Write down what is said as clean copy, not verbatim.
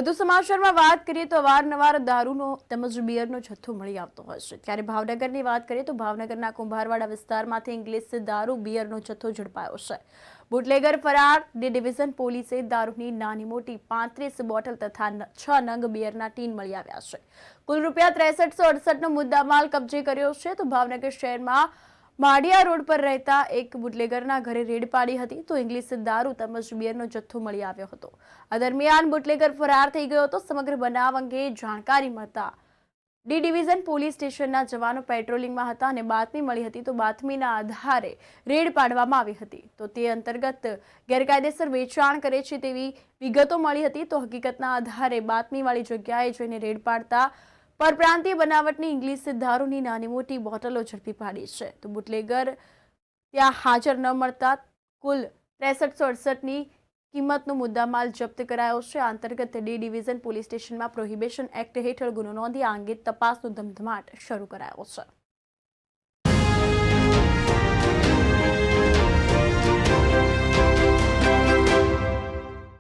વધુ સમાચારમાં વાત કરીએ તો અવારનવાર દારૂનો તેમજ બિયરનો જથ્થો મળી આવતો હોય છે। ત્યારે ભાવનગરની વાત કરીએ તો ભાવનગરના કુંભારવાડા વિસ્તારમાંથી ઇંગ્લિશ દારૂ બિયરનો જથ્થો ઝડપાયો છે। બુટલેગર ફરાર। ડી ડિવિઝન પોલીસે દારૂની નાની મોટી 35 બોટલ તથા 6 નંગ બિયરના ટીન મળી આવ્યા છે। કુલ રૂપિયા 6368નો મુદ્દામાલ કબજે કર્યો છે। તો ભાવનગર શહેરમાં માળિયા રોડ પર રહેતા એક બુટલેગરના ઘરે રેડ પાડી હતી તો ઇંગ્લિશ દારૂ તેમજ બિયરનો જથ્થો મળી આવ્યો હતો। આ દરમિયાન બુટલેગર ફરાર થઈ ગયો હતો। સમગ્ર બનાવ અંગે જાણકારી મળતા ડી ડિવિઝન પોલીસ સ્ટેશનના જવાનો પેટ્રોલિંગમાં હતા અને બાતમી મળી હતી તો બાતમીના આધારે રેડ પાડવામાં આવી હતી। તો તે અંતર્ગત ગેરકાયદેસર વેચાણ કરે છે તેવી વિગતો મળી હતી તો હકીકતના આધારે બાતમીવાળી જગ્યાએ જઈને રેડ પાડતા પરપ્રાંતીય બનાવટની ઇંગ્લિશ દારૂની નાની મોટી બોટલો ઝડપી પાડી છે। તો બુટલેગર ત્યાં હાજર ન મળતા કુલ 6368ની કિંમતનો મુદ્દામાલ જપ્ત કરાયો છે। આ અંતર્ગત ડી ડિવિઝન પોલીસ સ્ટેશનમાં પ્રોહિબિશન એક્ટ હેઠળ ગુનો નોંધી આ અંગે તપાસનો ધમધમાટ શરૂ કરાયો છે।